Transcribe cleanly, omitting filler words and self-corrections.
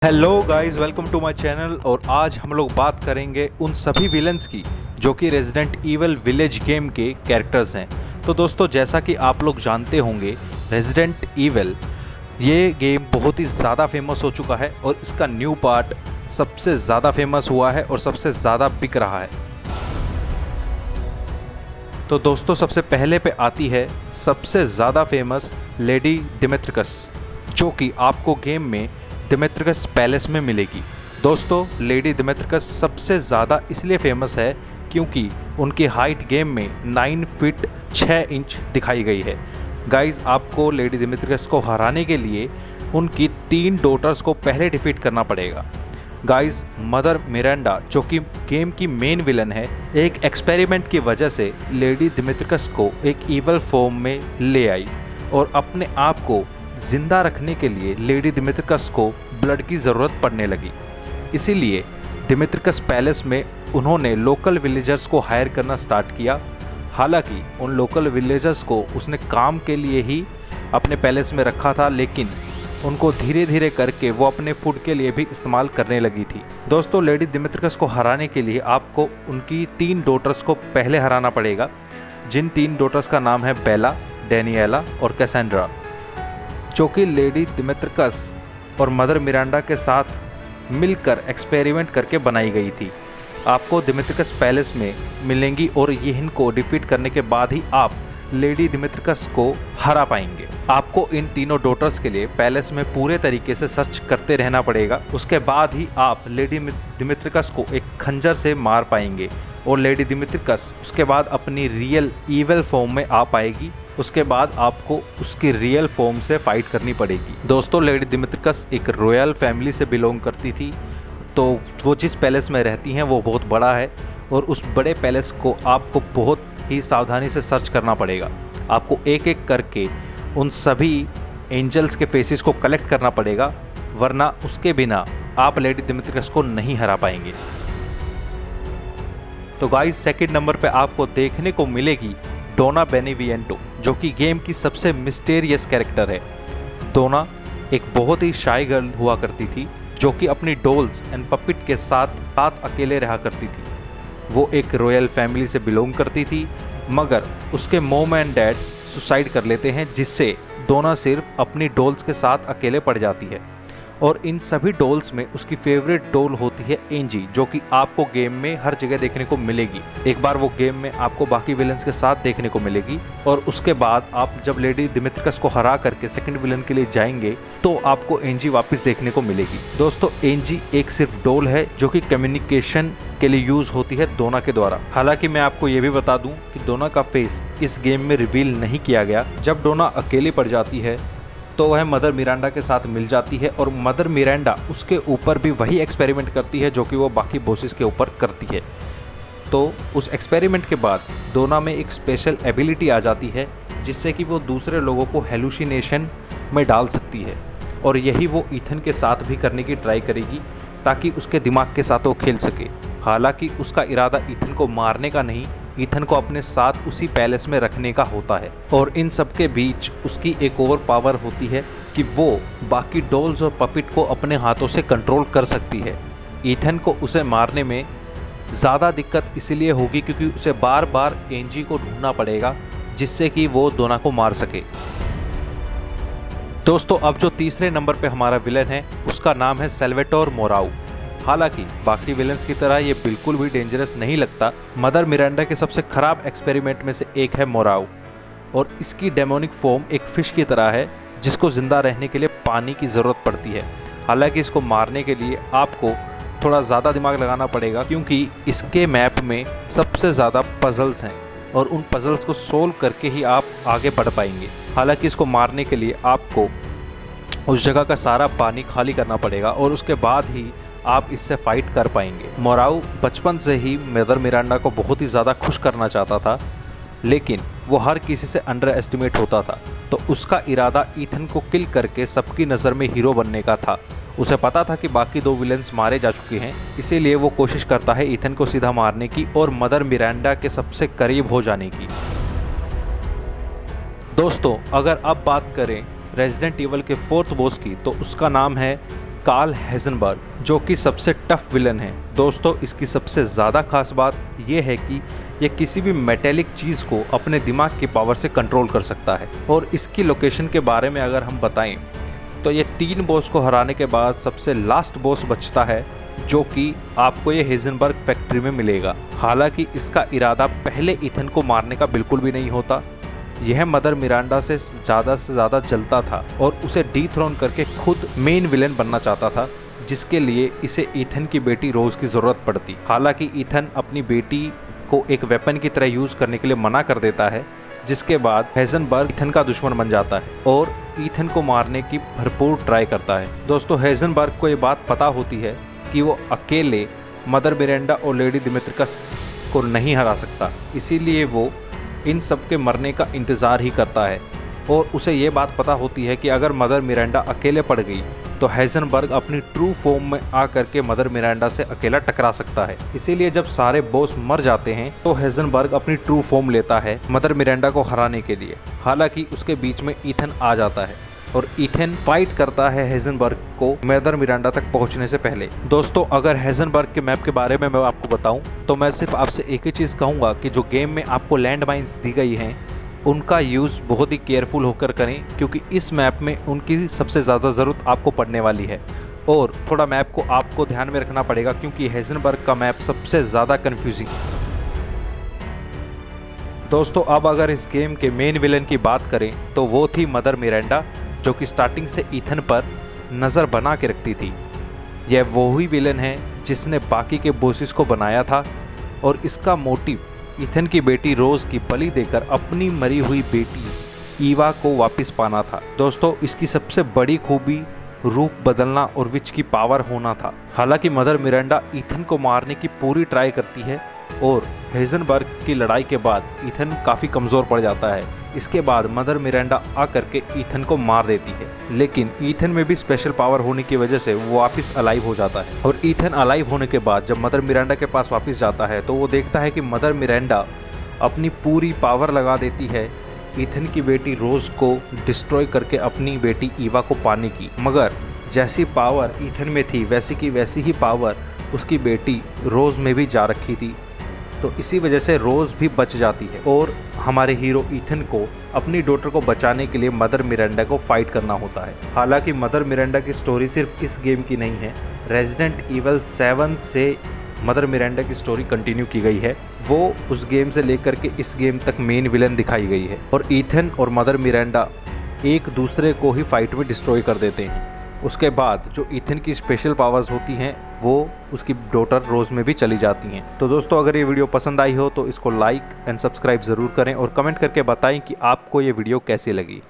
Hello guys, welcome to my channel. और आज हम लोग बात करेंगे उन सभी विलन्स की जो कि रेजिडेंट ईवल विलेज गेम के कैरेक्टर्स हैं। तो दोस्तों, जैसा कि आप लोग जानते होंगे, रेजिडेंट ईवल ये गेम बहुत ही ज़्यादा फेमस हो चुका है और इसका न्यू पार्ट सबसे ज़्यादा फेमस हुआ है और सबसे ज़्यादा बिक रहा है। तो दोस्तों, सबसे पहले पे आती है सबसे ज़्यादा फेमस लेडी डिमित्रिकस, जो कि आपको गेम में डिमित्रिकस पैलेस में मिलेगी। दोस्तों, लेडी डिमित्रिकस सबसे ज़्यादा इसलिए फेमस है क्योंकि उनकी हाइट गेम में 9 फीट 6 इंच दिखाई गई है। गाइस, आपको लेडी डिमित्रिकस को हराने के लिए उनकी 3 डॉटर्स को पहले डिफीट करना पड़ेगा। गाइस, मदर मिरांडा, जो कि गेम की मेन विलन है, एक एक्सपेरिमेंट की वजह से लेडी डिमित्रिकस को एक ईवल फॉर्म में ले आई और अपने आप को जिंदा रखने के लिए लेडी डिमित्रिकस को ब्लड की ज़रूरत पड़ने लगी। इसीलिए डिमित्रिकस पैलेस में उन्होंने लोकल विलेजर्स को हायर करना स्टार्ट किया। हालांकि उन लोकल विलेजर्स को उसने काम के लिए ही अपने पैलेस में रखा था, लेकिन उनको धीरे धीरे करके वो अपने फूड के लिए भी इस्तेमाल करने लगी थी। दोस्तों, लेडी डिमित्रिकस को हराने के लिए आपको उनकी 3 डॉटर्स को पहले हराना पड़ेगा, जिन 3 डॉटर्स का नाम है बेला, डेनियला और कैसेंड्रा, जो कि लेडी डिमित्रिकस और मदर मिरांडा के साथ मिलकर एक्सपेरिमेंट करके बनाई गई थी। आपको डिमित्रिकस पैलेस में मिलेंगी और ये इनको डिफीट करने के बाद ही आप लेडी डिमित्रिकस को हरा पाएंगे। आपको इन तीनों डॉटर्स के लिए पैलेस में पूरे तरीके से सर्च करते रहना पड़ेगा। उसके बाद ही आप लेडी डिमित्रिकस को एक खंजर से मार पाएंगे और लेडी डिमित्रिकस उसके बाद अपनी रियल ईवल फॉर्म में आ पाएगी। उसके बाद आपको उसकी रियल फॉर्म से फाइट करनी पड़ेगी। दोस्तों, लेडी डिमित्रिकस एक रॉयल फैमिली से बिलोंग करती थी, तो वो जिस पैलेस में रहती हैं वो बहुत बड़ा है और उस बड़े पैलेस को आपको बहुत ही सावधानी से सर्च करना पड़ेगा। आपको एक एक करके उन सभी एंजल्स के फेसेस को कलेक्ट करना पड़ेगा, वरना उसके बिना आप लेडी डिमित्रिकस को नहीं हरा पाएंगे। तो गाइस, सेकंड नंबर पे आपको देखने को मिलेगी डोना बेनिविएंटो, जो कि गेम की सबसे मिस्टीरियस कैरेक्टर है। डोना एक बहुत ही शाय गर्ल हुआ करती थी, जो कि अपनी डॉल्स एंड पपिट के साथ अकेले रहा करती थी। वो एक रॉयल फैमिली से बिलोंग करती थी, मगर उसके मॉम एंड डैड सुसाइड कर लेते हैं, जिससे डोना सिर्फ अपनी डॉल्स के साथ अकेले पड़ जाती है। और इन सभी डॉल्स में उसकी फेवरेट डॉल होती है एंजी, जो कि आपको गेम में हर जगह देखने को मिलेगी। एक बार वो गेम में आपको बाकी विलन्स के साथ देखने को मिलेगी और उसके बाद आप जब लेडी डिमित्रिकस को हरा करके सेकंड विलन के लिए जाएंगे तो आपको एंजी वापस देखने को मिलेगी। दोस्तों, एंजी एक सिर्फ डॉल है जो कि कम्युनिकेशन के लिए यूज होती है डोना के द्वारा। हालांकि मैं आपको ये भी बता दूं कि डोना का फेस इस गेम में रिवील नहीं किया गया। जब डोना अकेली पड़ जाती है तो वह मदर मिरांडा के साथ मिल जाती है और मदर मिरांडा उसके ऊपर भी वही एक्सपेरिमेंट करती है जो कि वो बाकी बॉसेस के ऊपर करती है। तो उस एक्सपेरिमेंट के बाद डोना में एक स्पेशल एबिलिटी आ जाती है, जिससे कि वो दूसरे लोगों को हेलुसिनेशन में डाल सकती है और यही वो ईथन के साथ भी करने की ट्राई करेगी, ताकि उसके दिमाग के साथ वो खेल सके। हालांकि उसका इरादा ईथन को मारने का नहीं, ईथन को अपने साथ उसी पैलेस में रखने का होता है। और इन सब के बीच उसकी एक ओवर पावर होती है कि वो बाकी डॉल्स और पपिट को अपने हाथों से कंट्रोल कर सकती है। ईथन को उसे मारने में ज़्यादा दिक्कत इसलिए होगी क्योंकि उसे बार बार एंजी को ढूंढना पड़ेगा, जिससे कि वो डोना को मार सके। दोस्तों, अब जो तीसरे नंबर पे हमारा विलन है उसका नाम है सेल्वेटोर मोराउ। हालांकि बाकी विलन्स की तरह ये बिल्कुल भी डेंजरस नहीं लगता। मदर मिरांडा के सबसे खराब एक्सपेरिमेंट में से एक है मोराउ, और इसकी डेमोनिक फॉर्म एक फिश की तरह है जिसको जिंदा रहने के लिए पानी की ज़रूरत पड़ती है। हालांकि इसको मारने के लिए आपको थोड़ा ज़्यादा दिमाग लगाना पड़ेगा, क्योंकि इसके मैप में सबसे ज़्यादा पजल्स हैं और उन पजल्स को सोल्व करके ही आप आगे बढ़ पाएंगे। हालांकि इसको मारने के लिए आपको उस जगह का सारा पानी खाली करना पड़ेगा और उसके बाद ही आप इससे फाइट कर पाएंगे। मोराउ बचपन से ही मदर मिरांडा को बहुत ही ज़्यादा खुश करना चाहता था, लेकिन वो हर किसी से अंडर एस्टिमेट होता था। तो उसका इरादा ईथन को किल करके सबकी नज़र में हीरो बनने का था। उसे पता था कि बाकी 2 विलेंस मारे जा चुके हैं, इसीलिए वो कोशिश करता है ईथन को सीधा मारने की और मदर मिरांडा के सबसे करीब हो जाने की। दोस्तों, अगर अब बात करें रेजिडेंट ईवल के 4th बॉस की, तो उसका नाम है कार्ल हेज़नबर्ग, जो कि सबसे टफ विलन है। दोस्तों इसकी सबसे ज़्यादा खास बात यह है कि ये किसी भी मेटेलिक चीज़ को अपने दिमाग की पावर से कंट्रोल कर सकता है। और इसकी लोकेशन के बारे में अगर हम बताएं तो ये 3 बॉस को हराने के बाद सबसे लास्ट बॉस बचता है, जो कि आपको ये हेज़नबर्ग फैक्ट्री में मिलेगा। हालांकि इसका इरादा पहले ईथन को मारने का बिल्कुल भी नहीं होता। यह मदर मिरांडा से ज़्यादा जलता था और उसे डीथ्रोन करके खुद मेन विलेन बनना चाहता था, जिसके लिए इसे ईथन की बेटी रोज की ज़रूरत पड़ती। हालांकि ईथन अपनी बेटी को एक वेपन की तरह यूज़ करने के लिए मना कर देता है, जिसके बाद हेज़नबर्ग ईथन का दुश्मन बन जाता है और ईथन को मारने की भरपूर ट्राई करता है। दोस्तों हेज़नबर्ग को ये बात पता होती है कि वो अकेले मदर मिरांडा और लेडी डिमित्रिकस को नहीं हरा सकता, इसीलिए वो इन सब के मरने का इंतज़ार ही करता है। और उसे ये बात पता होती है कि अगर मदर मिरांडा अकेले पड़ गई तो हेज़नबर्ग अपनी ट्रू फॉर्म में आकर के मदर मिरांडा से अकेला टकरा सकता है। इसीलिए जब सारे बॉस मर जाते हैं तो हेज़नबर्ग अपनी ट्रू फॉर्म लेता है मदर मिरांडा को हराने के लिए। हालांकि उसके बीच में ईथन आ जाता है और ईथन फाइट करता है हेज़नबर्ग को मदर मिरांडा तक पहुंचने से पहले। दोस्तों अगर हेज़नबर्ग के मैप के बारे में मैं आपको बताऊं तो मैं सिर्फ आपसे एक ही चीज़ कहूँगा कि जो गेम में आपको लैंड माइन्स दी गई हैं उनका यूज़ बहुत ही केयरफुल होकर करें, क्योंकि इस मैप में उनकी सबसे ज़्यादा ज़रूरत आपको पड़ने वाली है। और थोड़ा मैप को आपको ध्यान में रखना पड़ेगा, क्योंकि हेज़नबर्ग का मैप सबसे ज़्यादा कन्फ्यूजिंग है। दोस्तों अब अगर इस गेम के मेन विलन की बात करें तो वो थी मदर मिरांडा, जो कि स्टार्टिंग से ईथन पर नज़र बना के रखती थी। यह वही विलन है जिसने बाकी के बॉसेस को बनाया था और इसका मोटिव ईथन की बेटी रोज की बलि देकर अपनी मरी हुई बेटी ईवा को वापस पाना था। दोस्तों इसकी सबसे बड़ी खूबी रूप बदलना और विच की पावर होना था। हालांकि मदर मिरांडा ईथन को मारने की पूरी ट्राई करती है और हेज़नबर्ग की लड़ाई के बाद ईथन काफ़ी कमज़ोर पड़ जाता है। इसके बाद मदर मिरांडा आकर के ईथन को मार देती है, लेकिन ईथन में भी स्पेशल पावर होने की वजह से वो वापस अलाइव हो जाता है। और ईथन अलाइव होने के बाद जब मदर मिरांडा के पास वापस जाता है तो वो देखता है कि मदर मिरांडा अपनी पूरी पावर लगा देती है ईथन की बेटी रोज को डिस्ट्रॉय करके अपनी बेटी ईवा को पाने की। मगर जैसी पावर ईथन में थी वैसी की वैसी ही पावर उसकी बेटी रोज में भी जा रखी थी, तो इसी वजह से रोज भी बच जाती है और हमारे हीरो ईथन को अपनी डॉटर को बचाने के लिए मदर मिरांडा को फाइट करना होता है। हालांकि मदर मिरांडा की स्टोरी सिर्फ इस गेम की नहीं है, रेजिडेंट ईवल 7 से मदर मिरांडा की स्टोरी कंटिन्यू की गई है। वो उस गेम से लेकर के इस गेम तक मेन विलन दिखाई गई है और ईथन और मदर मिरांडा एक दूसरे को ही फाइट में डिस्ट्रॉय कर देते हैं। उसके बाद जो ईथन की स्पेशल पावर्स होती हैं वो उसकी डॉटर रोज में भी चली जाती हैं। तो दोस्तों अगर ये वीडियो पसंद आई हो तो इसको लाइक एंड सब्सक्राइब ज़रूर करें और कमेंट करके बताएं कि आपको ये वीडियो कैसी लगी।